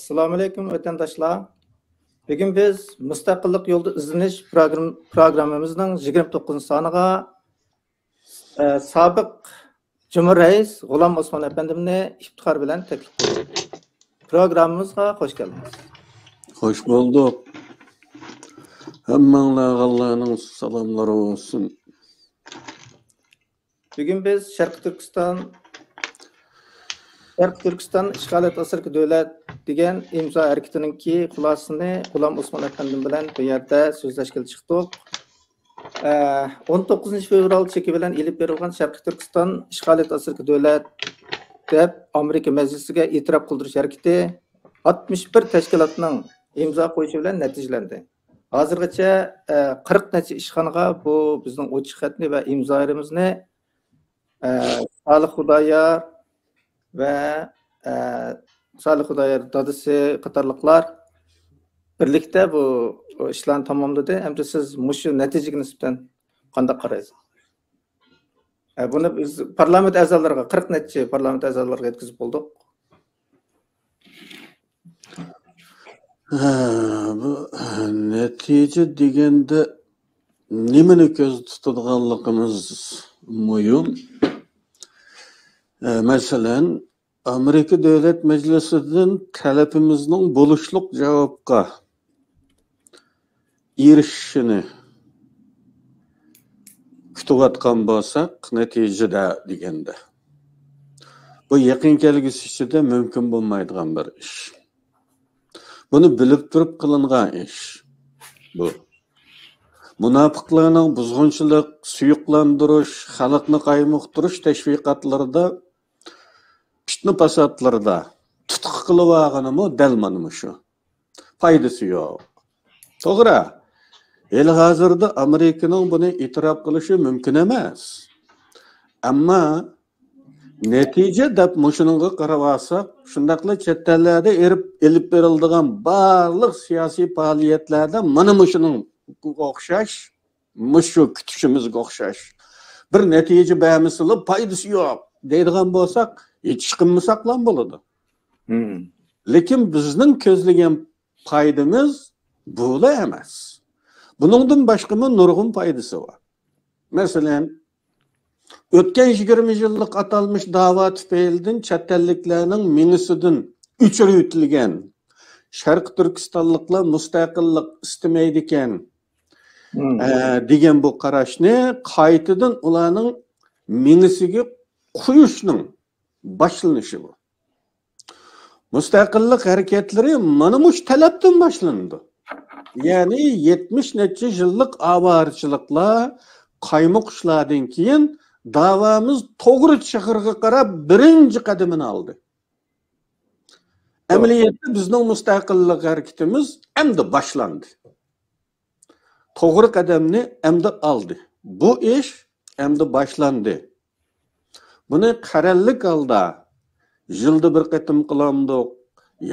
Assalamu alaikum vatandaşlar. Bugün biz Müstakillik Yolda İzleniş programımızın 29. sanıga sabık Cumhurreis G'ulam Osman Efendimni iftihar bilen teklif kıldık. Programımızga hoş geldiniz. Hoş bulduk. Hammanlarga Allah'ın salamları olsun. Bugün biz Şarkı Türkistan işgalat asırkı devlet degan imzo hareketininki xulasını G'ulam Osman Efendim bilen bu yerde sözleşkeli çıktık. 19 fevral çeki bilen ilip berilgan Şarkı Türkistan işgalat asırkı devlet deb Amerika Meclisiga itiraf kıldırış hareketi 61 teşkilatının imzo koyuşı bilen neticelendi. Hazırgacha 40 necha ishxonaga bu bizning o'chiq xatni va imzolarimizni Salih Xudoyor ve Salih Xudoyor dadisi qatorliqlar birlikte bu ishlarni tamomladi. Endi siz mushu natijaga nisbatan qanday qaraysiz? Buni biz parlament a'zolariga 40 necha parlament a'zolariga yetkazib bo'ldik. Bu netice degende nimeni göz tutadiganligimiz muhim. Mesela Amerika Devlet Meclisi'nin talabimizning buluşluk cevapka erişişini kütüvatkan bolsak neticede degende. Bu yakın kelgisi içinde mümkün bulmaydigan bir iş. Bunu bilip durup kılıngan iş. Bu. Münafıklarının buzgunçılık, suyuklandırış, halkını kaymuktırış teşvikatlarda, fitne pasatlarda tutuk kılıvağını mı, delmanı mı şu? Faydası yok. Doğru. Hazırda Amerika'nın bunu itiraf kılışı mümkün emez. Ama netice de muşununga qaravasak, şundaqla chetellerde elip berildigan barliq siyasi faaliyetlerde mana muşunun o'xshash, mushu kutishimizga o'xshash bir natija bamisili foydasi yo'q deydigan bo'lsak, hech qilmasaqlam bo'ladi. Lekin bizning ko'zlagan foydamiz bo'la emas. Buningdan boshqa nurg'un foydasi bor. Masalan, o'tgan 20 yillik atalmış dava tüfeğilden chet-elliklarning minisidan o'chiritilgan Sharq Turkistonliklar mustaqillik istamaydi ekan degan bu qarashni qaytadan ularning minisiga qo'yishning boshlanishi bu. Mustaqillik harakatlari mana mush talabdan boshlandi. Ya'ni 70 necha yillik avarchiliklar, qaymoqishlardan keyin davamız to'g'ri shahriga qarab birinchi qadamini oldi. Amaliyotda bizning mustaqillik harakatimiz endi boshlandi. To'g'ri qadamni endi oldi. Bu ish endi boshlandi. Buni qarallik holda yilda bir qatim qilamdik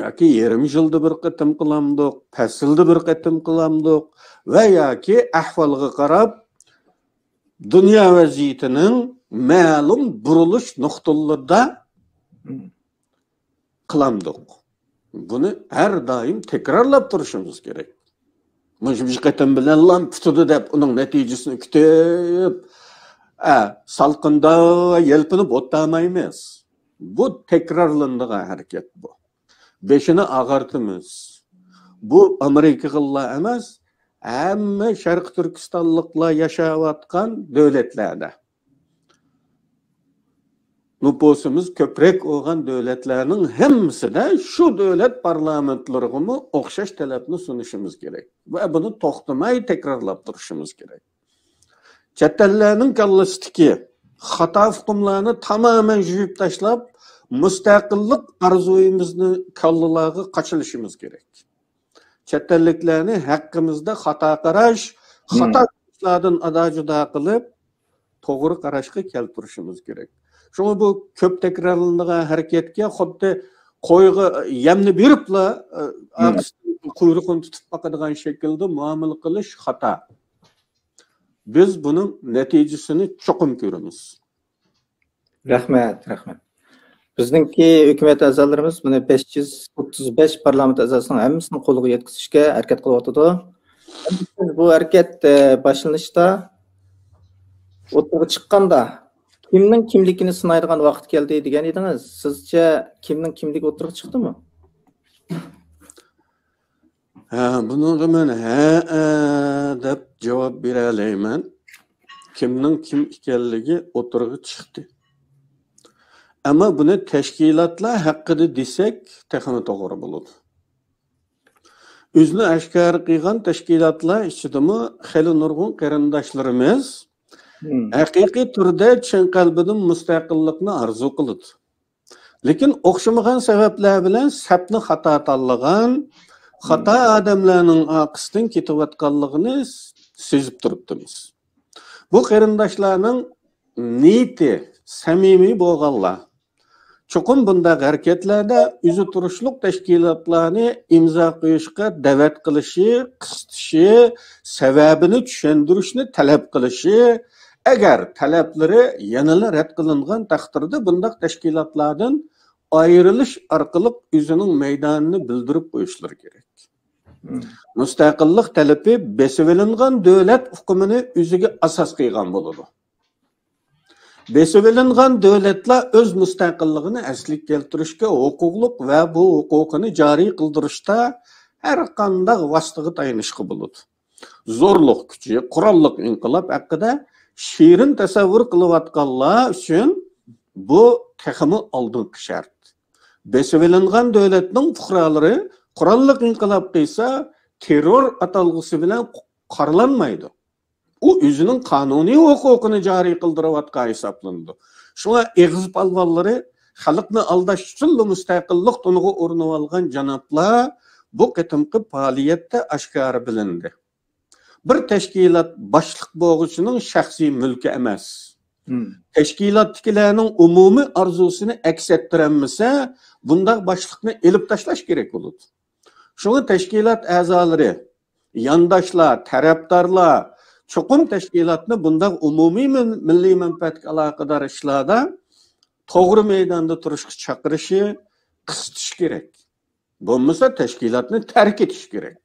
yoki yarim yilda bir qatim qilamdik, faslda bir qatim qilamdik va yoki ahvolga qarab dünya vaziyetining ma'lum burilish nuqtalarida qilamdik. Bunu her daim tekrarlab turishimiz kerak. Mush qatam bilan lam tutdi deb uning natijasini kutib, salqinda yelpinib o'tmaymiz. Bu tekrarlanadigan harakat bu. Beşini ağartimiz. Bu Amerikalılar emas, hamma Sharq Turkistonliklar yashayotgan davlatlarda. Nüfusumuz köprek olan devletlerinin hemsine şu devlet parlamentlarına o'xshash talabni sunishimiz gerek. Ve bunu to'xtamay tekrarlab turishimiz gerek. Chet ellarning kallasidagi xato hukmlarni tamamen yuvib tashlab, mustaqillik arzuyimizni kallalarga qachilishimiz gerek. Chet elliklarni haqqimizda xato qarash, xato ishlardan ado-judo qilib, to'g'ri qarashga keltirishimiz gerek. Şunu bu köp tekrarlanılan hareketke xuddi qo'yga yemni beribla quyruqini tutib baqadigan şekilde muomala qilish xato. Biz bunun neticesini cho'qim ko'ramiz. Rahmat. Bizningki hukumat a'zolarimiz buni 535 parlament a'zosining hammasini qo'lga yetkazishga harakat qilyotidi. Bu harakat boshlanishda o'tirib chiqqanda kimning kimligini sinaydigan vaqt keldi degan edingiz. Sizcha kimning kimligi o'tirib chiqdimi? Bunga men deb javob bera olmayman. Kimning kim ekanligi o'tirib chiqdi. Ama buni tashkilotlar haqida desak, texnik to'g'ri bo'ladi. O'zini oshkor qilgan tashkilotlar ichidami xeyli nurg'un qarindoshlarimiz haqiqiy turda chin qalbidan mustaqillikni orzu qiladi. Lekin o'xshamagan sabablar bilan sapni xato tanlagan, xato odamlarning oqisidan ketayotganligini sezib turibmiz. Bu qarindoshlarning niyati samimiy bo'lganlar Çoxum bundaq hareketlarda üzü turuşluq təşkilatlarını imza qoyuşqa dəvət qilishi, qıstishi, səbəbini düşəndürüşünü tələb qilishi, əgər tələbləri yanıla rədd qılınğan təqdirdə bundaq təşkilatlardan ayrılış arqılıq üzünün meydanını bildirib qoyuşları gerek. Müstəqillik tələbi besivilinğan dövlət hükümünü üzüge asas qıyğan boludu. Besivilingan devletler öz müstakilligini aslik keltirishga huquqliq va bu huquqini joriy qildirishda har qanday vositaga tayanishga bo'ladi. Zo'rliq kuchi, qurolliq inqilob haqida shirin tasavvur qilayotganlar uchun bu texmi oldingi shart. Besivilingan devletning fuqarolari qurolliq inqilob qilsa terror atalg'usi bilan qaralanmaydi. O özünün kanuni hukukunu cari kıldırıvatkan hesaplandı. Şuna eğiz palvalları xalqni aldash uchun müstakillik tunuğu o'rnab olgan janoblar bu qitimqi faaliyatda oshkor bilindi. Bir tashkilot boshliq bo'lg'uchining shaxsiy mulki emas. Tashkilotdagilarning umumiy orzusini aks ettiranmasa, bundaq boshliqni elib tashlash kerak bo'ladi. Shunga tashkilot a'zolari, yandoshlar, tarafdorlar Çoxum təşkilatını bundaq umumi milli mənfəətə əlaqədar işlərdə toğru meydanda turuşqa çaqırışı qıstish kerak. Bo'lmasa təşkilatını tərk etish kerak.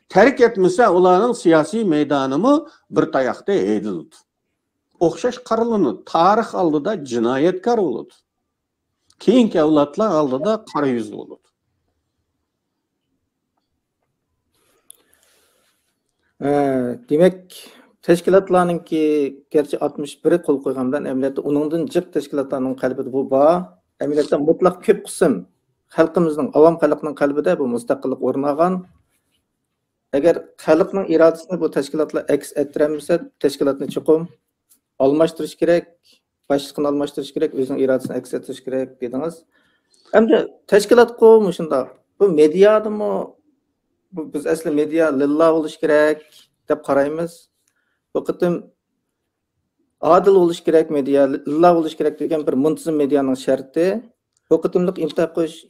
Tərk etməsə onların siyasi meydanımı bir tayaqda edildi. O'xshash qaralanı tarix oldida jinoyatkor bo'ladi. Keyingi avlodlar oldida qora yuz bo'ladi. Demek Teşkilatlarınki gerçi 61'i kol koygan bilen emniyette onundan cık teşkilatlarının kalbide bu bağ emniyette mutlak köp kısım halkımızın, avam halkının kalbide bu müstakillik ornagan eğer halkının iradesini bu teşkilatla eks ettiremezse teşkilatını çoxum almashtırış gerek, başlıkını almashtırış gerek, özünün iradesini eks ettiriş gerek dediniz. Hem de teşkilat koymuşunda bu medyadı mı? Biz asli medya lillah oluş gerek deb qaraymiz. Bu qitim adil bo'lish kerak media, lillah bo'lish kerak degan bir muntazam medianing sharti. Bu qitimliq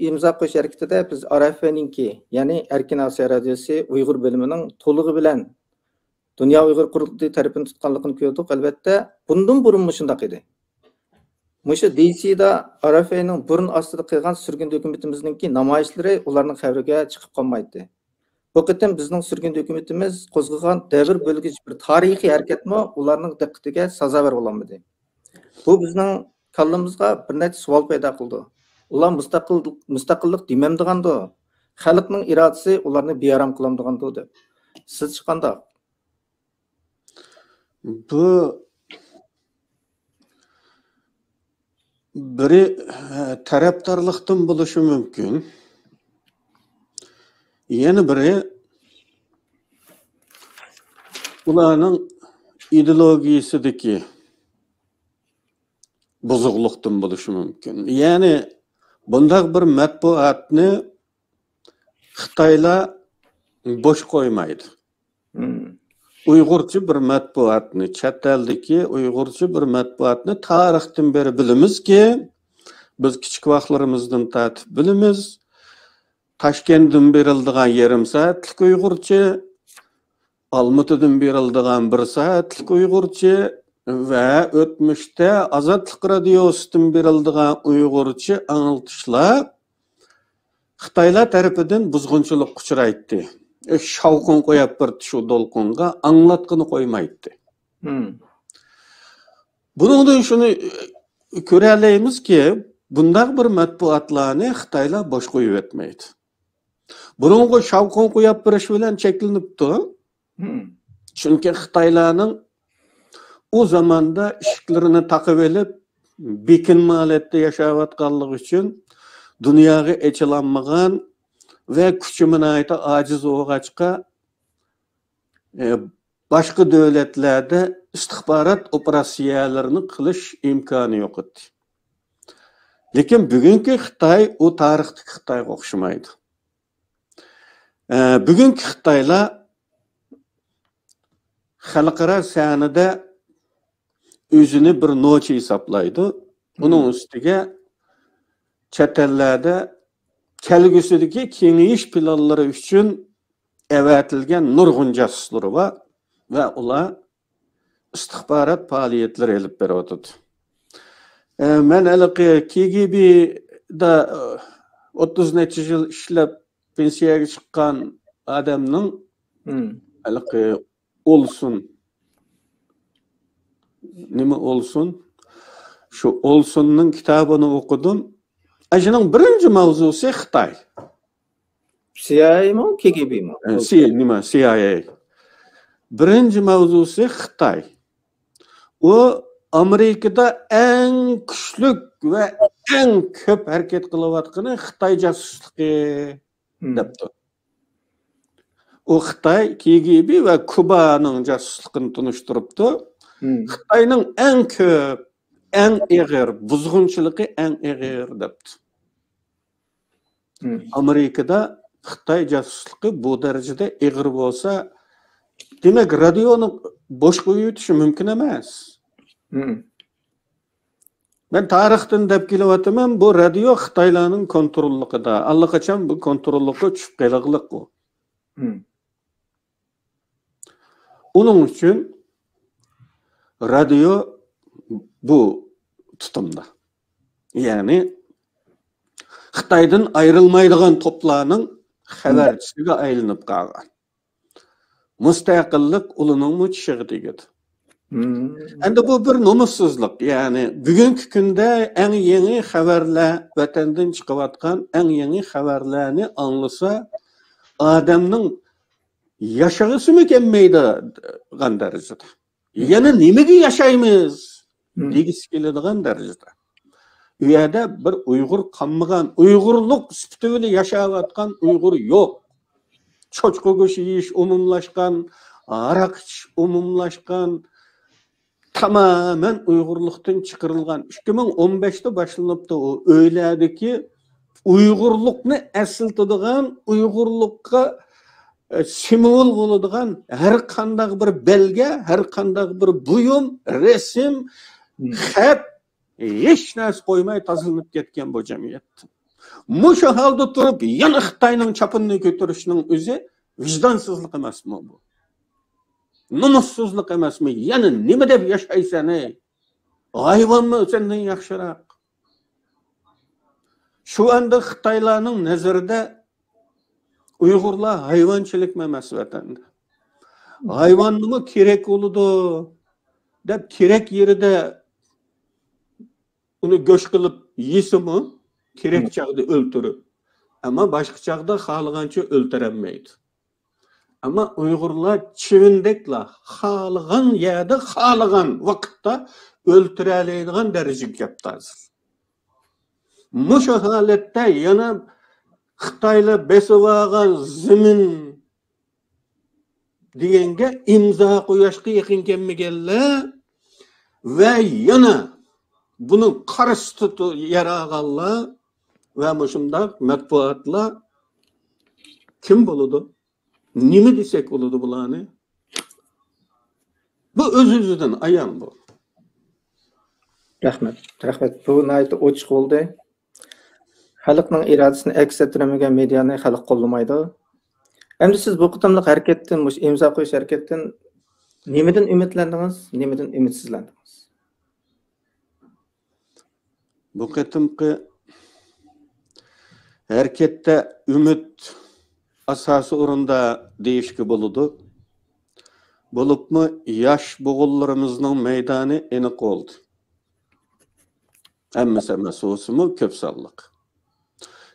imzo qo'yish harakatida biz RF'ninki, ya'ni Erkin Osiyo radiosi Uyg'ur bo'limining to'lig'i bilan Dunyo Uyg'ur qurultiyi tarafini tutganligini ko'rdik. Albatta, bundan burun shunday edi. Mushu DC'da RF'ning burun ostida qilgan surgun hukumatiminingki namoyishlari ularning xavriga chiqib qolmaydi. Bu qitim bizning surgun hukumatimiz qo'zg'agan davr bo'lgich bir tarixiy harakatmi ularning diqqatiga sazovor bo'lmadi. Bu bizning kallamizga bir necha savol paydo qildi. Ular mustaqillik demamdigandi. Xalqning irodasi ularni bearam qilamdigandi deb. Siz qanday? Bu biri tarafdorlikdan bo'lishi mumkin. Yana biri ularning ideologiyasidagi buzuqlikdan bo'lishi mumkin. Ya'ni bundaq bir matbuotni Xitoylar bo'sh qo'ymaydi. Uyg'urcha bir matbuotni, chet eldagi Uyg'urcha bir matbuotni tarixdan beri bilamizki, biz kichik vaqtlarimizdan tatib bilamiz. Toshkentdan berildigan yarim soatlik Uyg'urcha, Olmaotadan berildigan 1 soatlik Uyg'urcha, ve ötmüşte Azatlık Radyosu'nun berildiğin Uygurca anıltışlar Xitaylar tarafından buzgunçuluk uçraydı. Şavkun koyup bir şu dolkunga anlatqını koymaydı. Bunun şunu görələyimiz ki, bundaq bir matbuatlarını Xitaylar boş koyup etmeydi. Bunun şavkun koyup bir iş bilen çekilipti. Çünkü Xitaylarning o zamanda işlerini takip edip bekin maliyette yaşayatqanlığı için dünyaya eçilanmagan ve küçümün ayeti aciz oğaçka başka devletlerde istihbarat operasiyalarını kılış imkanı yok idi. Lekin bugünkü Xitay o tarihteki Xitayga okşamaydı. Bugünkü Xitaylar xalqaro sahnada özünü bir noçi hesaplaydı. Bunun üstüge chet ellerde kelgüsüdeki kengiyiş planları üçün evatilgen nurgun jasusları var ve ular istihbarat faaliyetleri elip beriyotidi. Men eliki KGB'da 30 neçe yıl işlep pensiyaga chiqqan adamning eliki olsun nima olsun şu Olsun'un kitabını okudum. Ajının birinci mavzusu Xitay. CIA mi, KGB mi? CIA. Birinci mavzusu Xitay. O Amerika'da en güçlük ve en köp hareket kılavatqını Xitay casusluğu depti. O Xitay KGB ve Kuba'nın casusluğunu tunuşturuptu. Xitayning en köp, en eğer, buzgunçılığı en eğer depti. Amerika'da Xitay casusluğu bu derecede eğer olsa, demek radyonu boş koyutuşu mümkün emez. Ben tarihten dep kelyapman, bu radyo Xitaylarning kontrollüqida. Allaqachon bu kontrollüqqa tushib qolganlik bu. Onun için radyo bu tutumda. Yani Xitaydan ayrılmaydigan toplarning xabarchisiga aylanib qolgan. Mustaqillik uluning muchishig'i tegadi. Endi bu bir nomussuzluk. Yani bugünkü günde en yeni haberler, vatandan çıkıvatkan en yeni haberlerini anlasa adamның yaşağısı mükemmeydiğen derecede. Yani nimeге yaşaymız degisi keladigan derecede. Uyada bir Uygur kanmagan, Uygurluk süptüyle yaşayatkan Uygur yok. Çoçku goşu yiyiş umumlaşkan, arak iç umumlaşkan, tamamen Uygurluktan çıkarılgan. 2015'te başlanıptı o öylədeki Uygurlukni əsiltadigan, Uygurlukka simvol boladigan her qandaq bir belge, her qandaq bir buyum, resim, xat hiç narsa qo'ymay tazilib ketgan bu jamiyat. Mushu holda turib yana Xitoyning chapini ko'tarishning o'zi vijdonsizlik emasmi bu? Nomussuzlik emasmi? Yani nima deb yashaysan ey? Hayvonmi sendan yaxshiroq? Şu anda Xitoylarning nazarida Uyg'urlar hayvonchilik emas vatanda. Hayvon nima kerak bo'ladi deb kerak yerida uni go'sht qilib yeysimi, kerak chaqda o'ltirib. Ama boshqa chaqda xohlagancha o'ltirolmaydi. Ama Uyg'urlar chivindeklar xohlagan yerda, xohlagan vaqtda o'ltiroladigan darajaga kelibdi hozir. Mushu holatda yana Xitoylar besib olgan zamin deganga imzo qo'yishga yaqin kelmaganlar va yana buni qarshi tutib yaraganlar va mushundaq matbuotlar kim bo'ladi? Nima desek bo'ladi bularni? Bu o'z-o'zidan ayon bu. Rahmat. Bu nayt ochiq bo'ldi. Xalqning irodasini aks ettirmagan mediani xalq qo'llamaydi. Endi siz bu qitimliq harakatdan, imzo qo'yish harakatdan Nimadan ümitlendiniz, nimadan ümitsizlendiniz? Bu qitimqi hareketde ümit asası orunda değişki buludu. Bulup mu yaş boğullarımızın meydanı enik oldu. Emmese mesusu mu köpsallık.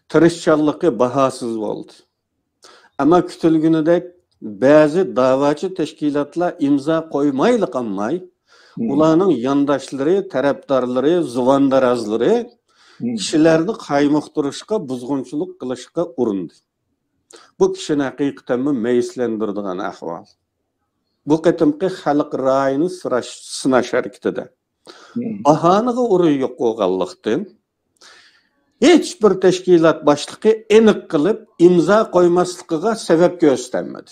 Tırışçallığı bahasız oldu. Ama kütülgünüdek bazı davacı teşkilatla imza koymaylı kanmay, ulanın yandaşları, taraftarları, zuvandarazları kişilerini kaymuqtırışqa, buzgunçuluk kılışqa urundu. Bu kişini hakikaten mi meyislendirdiğin ahval. Bu qitimqi xalq rayını sınaş hareketide. Bahanığı uruyu yok oğallıqtın. Hiç bir teşkilat başlığı enik kılıp imza koymaslıqıga sebep göstermedi.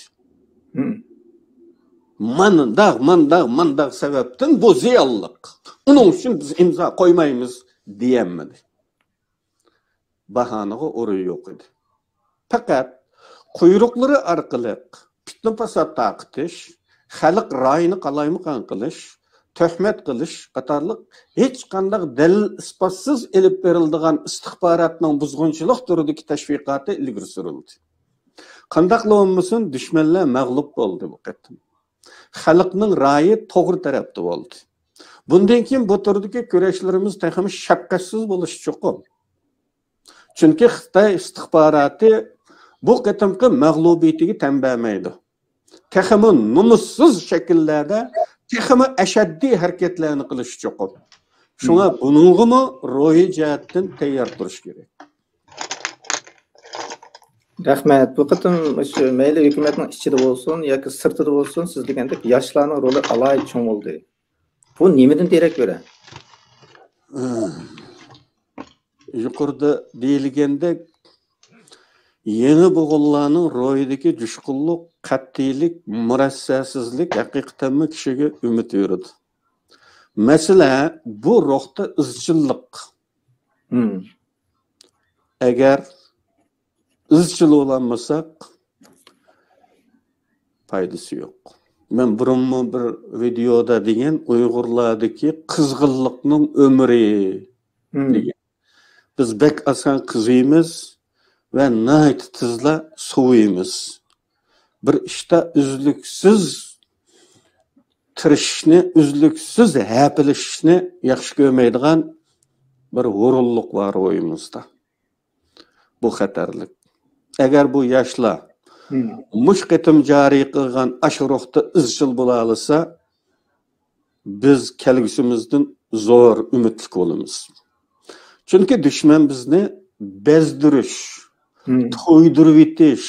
Mandağ sebepten bu ziyallık. Onun için biz imza koymayımız diyemedi. Bahanığı uruyu yok idi. Fakat kuyrukları arkalık, pitni pasat taqitish, xalq rayını qalaymıqan qilish, töhmet qilish qatarlıq hech qandaq dalil ispatsız elib berildigan istihbaratning buzg'unchilik turidagi tashviqoti ilgari surildi. Qandaqla olmasin düşmanlar mag'lub bo'ldi bu qatim. Xalqning rayi to'g'ri tarafda bo'ldi. Bundan keyin bu turdagi kurashlarimiz taxmi shafqatsiz bo'lishi cho'qim. Chunki Xitoy istihbaroti bu qatimqi mag'lubiyatiga tanbamaydi. Texmi numussuz şekillerde texmi ashaddiy hareketlerini qilish cho'qim. Shunga buningmi ruhiy jihatdan tayyor turish kerak. Rahmat. Bu qatim shu mayli hukumatning ichida bo'lsin yoki sirtida bo'lsin, siz degandek yoshlarning roli alohida cho'ng bo'ldi. Bu nimadan derak beradi? Yuqorida deyilgandek yeni boğullarının royidagi jushqunlik, qat'iylik, murassasizlik haqiqatan kishiga umid yuradi. Masala bu ruhda izchillik. Agar izchil bo'lmasak foydasi yo'q. Men burunmi bir videoda degan Uyg'urlardagi qizg'inlikning umri degan. Biz bek asan qiziymiz ve nahit tızla suvuyimiz. Bir işte üzlüksüz tirishni, üzlüksüz hepilishni yaxshi ko'rmaydigan bir g'ururlik var oyimizda. Bu xatarlik. Eğer bu yoshlar mush qitim joriy qilgan ashruhda izchil bo'la olsa, biz kelgusimizdan zo'r umidli bo'lamiz. Chunki dushman bizni bezdirish, to'ydirib etish,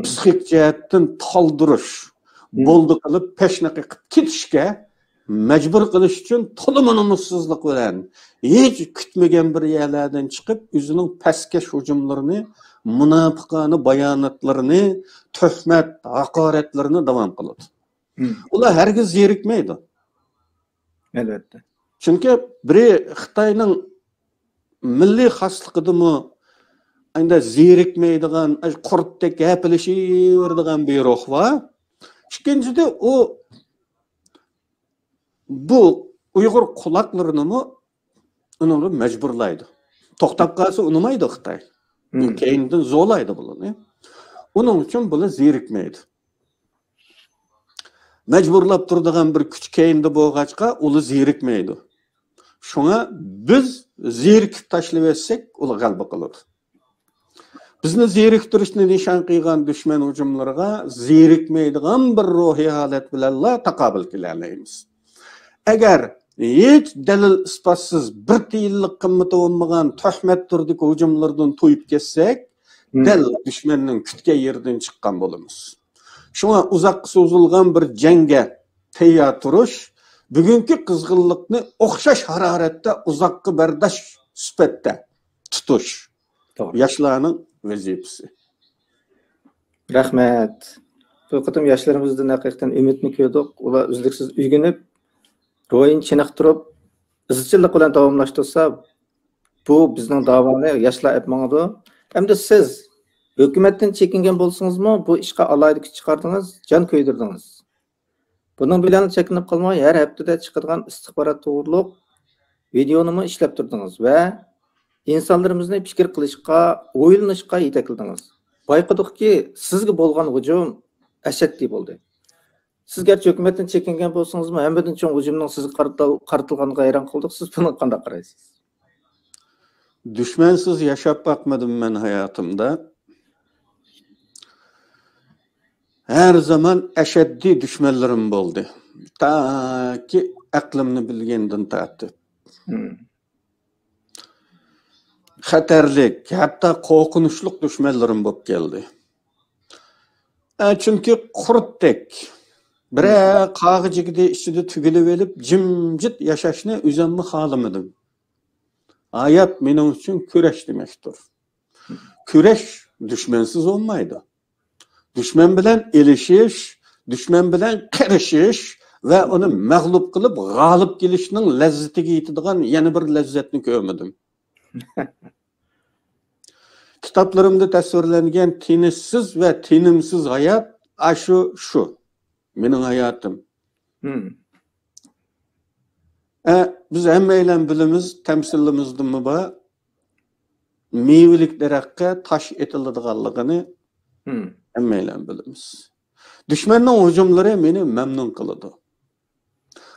psixik jihatdan toldirish, bo'ldi qilib peshnaqa qilib ketishga majbur qilish uchun to'liq numussizlik bilan hech kutmagan bir yerlardan chiqib o'zining pastkash hujumlarini, munofiqona bayonotlarini, tuhmat, haqoratlarini davom qiladi. Ular hargiz zerikmaydi. Albatta. Chunki biri Xitoyning milliy xosligidimi anda zerikmaydigan, qurtdek gapilashaveradigan bir ruh var. İkincide o bu Uyghur kulaklarını mı onu mecburlaydı. Toxtab qalsa unumaydı Xitoy. Keyindan zo'laydi bularni. Onun için bular zerikmaydi. Mecburlab turadigan bir kuch keyinda bo'lg'achqa ular zerikmaydi. Şuna biz zerikib tashlab etsek, ular g'alaba qiladi. Bizni zeriktirishni nishon qilgan dushman hujumlariga zerikmaydigan bir ruhiy holat bilan taqobil qilaymiz. Agar hech dalil isbotsiz bir tiyinlik qimmati bo'lmagan tuhmat turdagi hujumlardan to'yib ketsak, dal dushmanning kutgan yerdan chiqqan bo'lamiz. Shunga uzoq so'zilgan bir jangga tayyor turish, bugungi qizg'inlikni o'xshash haroratda uzoqqa bardosh sifatida tutish. Yoshlarning vazifasi. Rahmat. Bu qatim yoshlarimizdan haqiqatan umidni ko'rdik. Ular uzluksiz uygunib, ro'yin chiniqtirib, izchillik bilan davomlashtirsa, bu bizning davoni yoshlar etmangdi. Hamda siz hukumatdan chekingan bo'lsangizmi, bu ishga alohida kuch chiqardingiz, jon ko'ydirdingiz. Bunun bilan chekinib qolmay, har haftada chiqadigan istixborot to'g'riliq videoni ishlab turdingiz va insonlarimizni fikr qilishga, o'ylanishga yetakladingiz. Bayqadikki, sizga bo'lgan hujum ashaddiy bo'ldi. Siz gerçi hukumatdan chekingan bo'lsangiz-mu, hammadan cho'ng hujumning sizga qaratilganiga hayron qoldik. Siz buni qanday qaraysiz? Düşmansiz yaşab bakmadım ben hayatımda. Her zaman eşeddi düşmanlarım oldu. Ta ki aklımını bilgenden tartib. Xatarlik, hatta korkunçluk düşmanlarım bolup geldi. Çünkü kurtdek bir qağıcıgide içinde tügülüp elip jimjit yaşaşını üzemmi halamadım. Hayat benim için küreş demektir. Küreş düşmansız olmaydı. Düşman bilen elişiş, düşman bilen qirişiş ve onu mağlup kılıp galip gelişinin lezzetiga yetadigan yana bir lezzetini görmedim. Kitaplarımda tasvirlengen tinişsiz ve tinimsiz hayat şu. Benim hayatım. Biz hemmeyle bilimiz, temsillimizdi mi bu? Meyvelik derekke taş etiladiganligini hemmeyle bilimiz. Düşmanın hücumları beni memnun kıldı.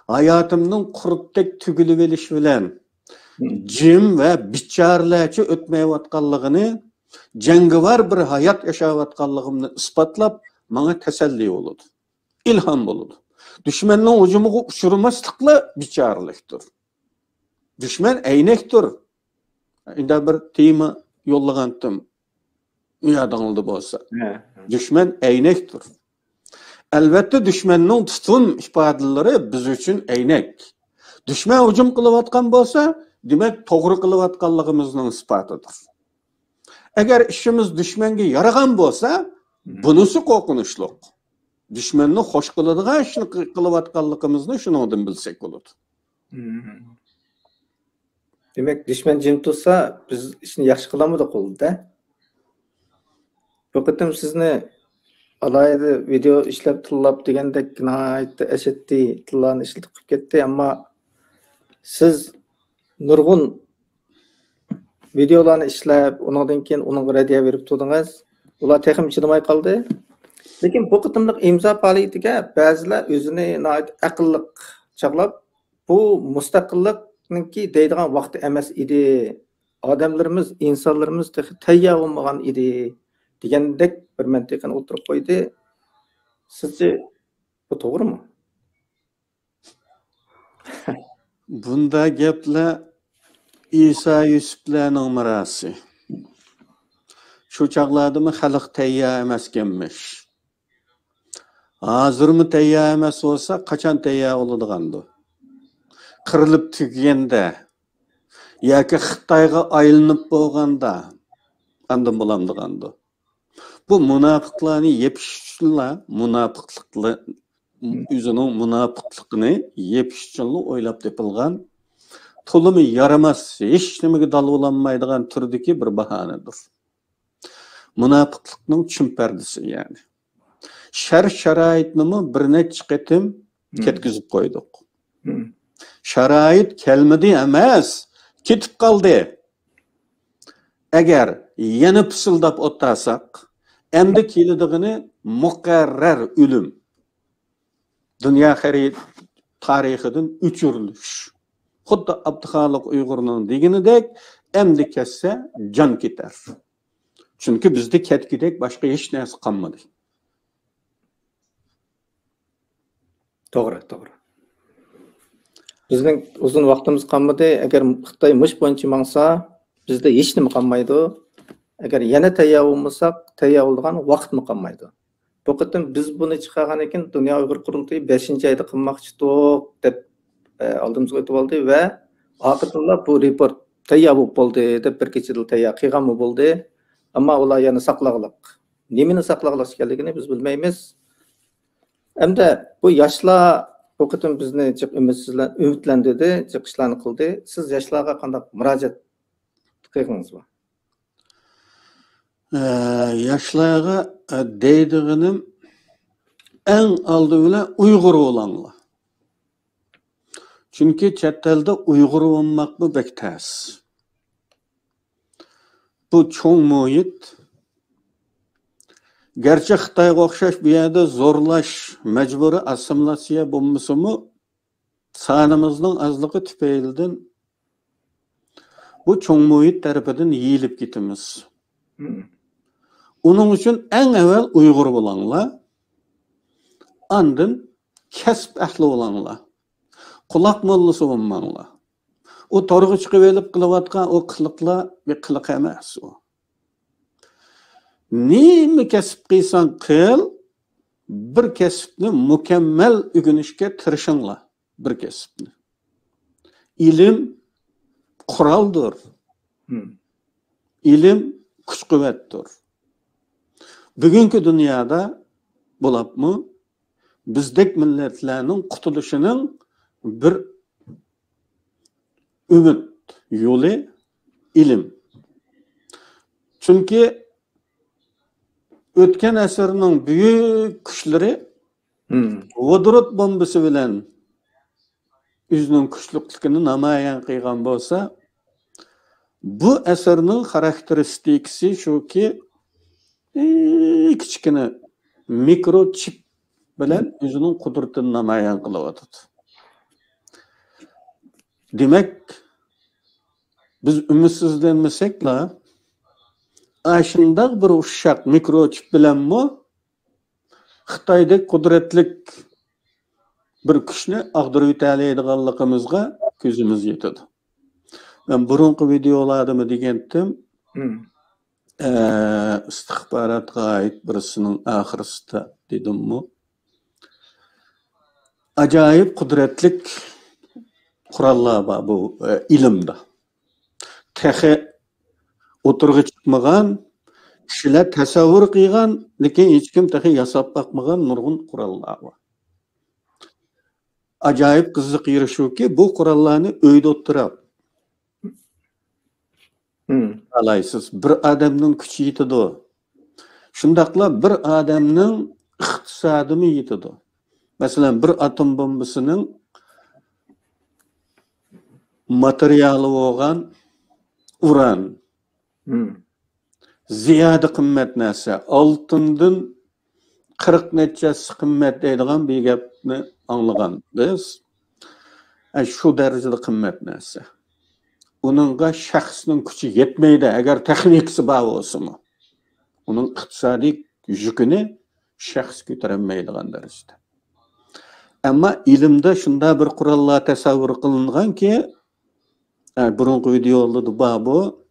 Hayatımın kurutdek tügülü veliş bilen jim ve biçarlarca ötmeyotganligini, jangovar bir hayat yaşayotganligimni isbotlab, bana teselli oldu. İlham oldu. Düşmanın hücumuga uçurmaslıkla biçarlıktır. Düşman eynektir. İnda bir tema yollagandım. Yadыңıldı bolsa. Düşman eynektir. Elbette düşmanın tutun ifadeleri biz için eynek. Düşman hücum kılıvatkan bolsa, demek toğru kılıvatkanlığımızın ispatıdır. Eğer işimiz düşmanga yaragan bolsa, bunisi korkunçluk. Düşmanını hoş kılıdığın işini kılıvatkanlığımızı şunundan bilsek olur. Demek düşman jim tutsa, biz işini yaxshi qilamidik oldu da. Bu qitim sizni alayda video ishlab tillab degandek nihoyatda ashaddiy tillarni ishlatib ketdi, ammo siz nurg'un videolarni ishlab, undan keyin uning raddiya berib turdingiz. Ular texim chidamay qoldi. Lekin bu qitimliq imzo faoliyatiga ba'zilar o'zini aqlliq chaqlab, bu mustaqillikniki deydigan vaqti emas edi. Odamlarimiz, insonlarimiz tayyor bo'lmagan edi degandek bir mantiqani o'tirib qo'ydi. Sizce bu to'g'rimi? Bunda gaplar İsa Yusuflarning mirasi. Şu çağlardımı xalq tayyor emaskenmiş. Hazırmı tayyor emas olsa, qachon tayyor oladigandı? Qirilib tuganda yoki Xitoyga aylanib bo'lganda andan bo'lamdigandı. Bu munofiqlarni yepish uchunla munofiqlikni o'zining munofiqligini yepish uchun o'ylab topilgan to'limi yaramas, hech nimaga dal bo'lanmaydigan turdagi bir bahonadir. Munofiqlikning chim pardasi yani. Sharoitni bir necha qatim ketkizib qo'ydik. Sharoit kelmadi emas, ketib qoldi. Agar yana pisildab o'ttirsak, endi keladigini muqarrar o'lim. Dunyo tarixidan o'chirilish. Xuddi Abduxoliq Uyg'urning deganidek, endi kessa jon ketar. Çünkü bizde ketkidek başka hiç narsa qolmadi. To'g'ri. Bizning uzun vaqtimiz qolmadi. Agar Xitoy mush bo'yicha mangsa, bizda hech nima qolmaydi. Agar yana tayyor bo'lmasak, tayyor bo'lgan vaqtmi qolmaydi. Bu qitim biz buni chiqargan ekan, Dunyo Uyg'ur qurultoyi 5-oyda qilmoqchidik deb oldimizga o'tib oldi va oqibatda bu report tayyor bo'ldi deb bir kechada tayyor qilganmi bo'ldi. Ama ular yana saqlaqliq. Nemini saqlaqliq ekanligini biz bilmaymiz. Hamda bu yoshlar bu qitim bizni umidlantirdi, chiqishlarni qildi. Siz yoshlarga qanday murojaat qildingizmi? Yoshlarga deydiganim en aldı bile Uygur olanlar. Çünkü chet elde Uygur olmak mı bektas. Bu çoğun muhit. Gerçi Xitayga o'xshash bu yerda zo'rlash, majburiy assimilyatsiya bo'lmasa-mu, sanimizning ozligi tufaylidan bu cho'ng muhit tarafidan yeyilib ketamiz. Uning uchun eng avval Uyg'ur bo'linglar, andin kasb ahli bo'linglar. Quloq mollasi bo'lmanglar. O torg'i chiqib olib qilayotgan o qiliqlar bir qiliq emas u. Nima kasb qilsan qil, bir kasbni mukammal o'rganishga tirishinglar, bir kasbni. Ilim quroldir. Ilim kuch-quvvatdir. Bugungi dunyoda bo'libmi, bizdek millatlarning qutulishining bir umid yo'li ilim. Chunki o'tgan asrning buyuk kuchlari vodorod bombasi bilan o'zining kuchliligini namoyon qilgan bo'lsa, bu asrning xarakteristikasi shuki kichkina mikrochip bilan o'zining qudratini namoyon qilyapti. Demek biz ümidsizlenmesek-la aşında bir uşak mikroçip bilen mi Xitayda kudretlik bir kişini agdırıp ötələydiğanlığımızga gözümüz yetedi. Ben burunqu videolarımı degendim. İstihbaratga ait birisinin ahiriste dedim mi? Acayip kudretlik kurallar var bu ilimde. Tehe oturgu çıkmagan, kişiler tasavvur kıygan, lekin hiç kim tehe yasap bakmagan nurgun kurallar var. Acayip kızık yeri şu ki bu kurallarını öyde oturab. Alaysız bir adamның küçü yetidi o. Şundakla bir adamның iqtisadını yetidi. Mesela bir atom bombasının materyali bo'lgan uran ziyoda qimmat narsa, oltindan 40 nechasi qimmat deydigan bir gapni anglagan biz. Shu darajada qimmat narsa. Uningga shaxsning kuchi yetmaydi agar texnikasi bor bo'lsa-mu. Uning iqtisodiy yukini shaxs ko'tarolmaydigan darajada. Ama ilimde şunda bir kurallar tasavvur kılıngan ki burunqu videolarda bu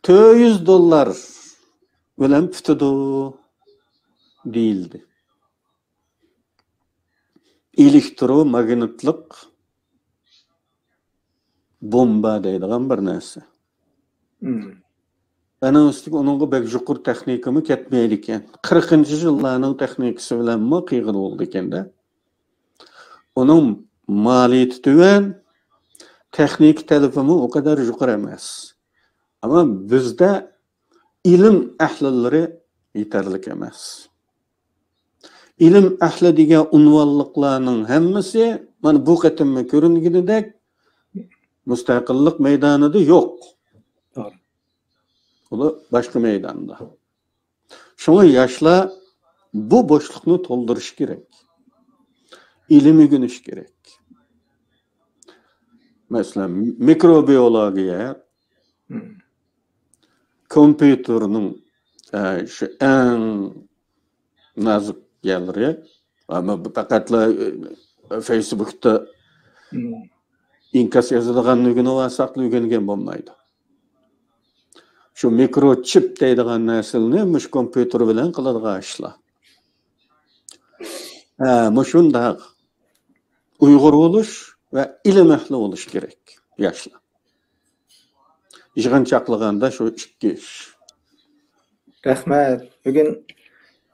$200 bilen pütüdü değildi. Elektromagnetlik bomba deydigan bir narsa. Ana üstüge onunğa bek juqur texnikimi ketmeydi eken. 40-cı yıllarning texnikasi bilan mı qiyg'in oldu eken de. Onun maliyeti tüven, texnik telefonu o kadar juqur emas. Ama bizde ilim ahlileri yeterlik emas. İlim ahli degan unvonliqlarning hammasi mana bu qatimma ko'ringanidek mustaqillik meydanida yo'q. Doğru. O da başka meydanda. Şuna yaşla bu boşluknu toldurış gerek. İlimi günüş gerek. Mesela mikrobiyolojiye kompüterinin şu en nazik yerleri ama fakatla Facebook'ta inkas yazılganlığını vasaklı öğrengen olmaydı. Şu mikrochip deydigan narsalarni mush kompüter bilan qiladigan ishlar. Mushundaq Uyg'ur bo'lish va ilm ahli bo'lish kerak yoshlar. Yig'inchoqliganda shu ikki ish. Rahmat. Bugun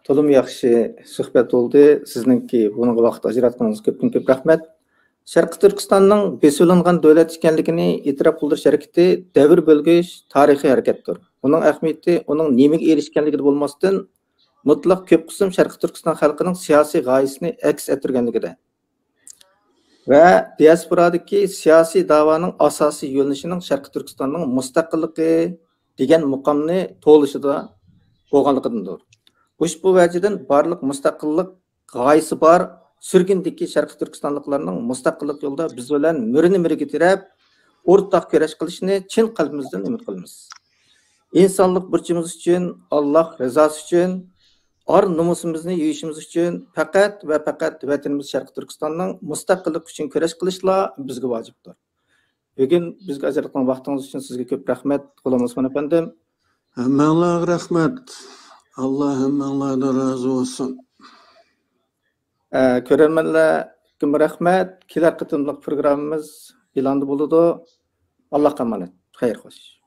to'lim yaxshi suhbat bo'ldi. Sizningki bunga vaqt ajratganingiz ko'p rahmat. Sharqi Turkistonning besilingan davlat ekanligini e'tirof qildirish harakati davr bo'lgich tarixiy harakatdir. Uning ahamiyati uning nimaga erishganligida bo'lmasdan mutlaq ko'p qism Sharqi Turkiston xalqining siyosiy g'oyasini aks ettirganligida va diasporadagi siyosiy da'voning asosiy yo'nalishining Sharqi Turkistonning mustaqilligi degan muqomni to'lishida bo'lganligidandir. Ushbu vajidan barliq mustaqillik g'oyasi bor surgundagi Sharqi Turkistonliklarning mustaqillik yo'lida biz bilan murini-miriga tirab o'rtaq kurash qilishni chin qalbimizdan umid qilamiz. İnsanlık burcumuz için, Allah rızası için, ar numusimizni yuyishimiz için faqat ve faqat vatanimiz Sharqi Turkistonning mustaqillik uchun kurash qilishlar bizga vojibdir. Bugun bizga ajratgan vaqtingiz uchun sizga ko'p rahmat. Qo'lim Osmon efendim. Hammanglarga rahmat. Alloh hammanglardan rozi bo'lsin. Ko'rarmanlarga rahmat. Kelar qitimliq programmamiz e'lon bo'ladi. Allohga emanet. Xayr xo'sh.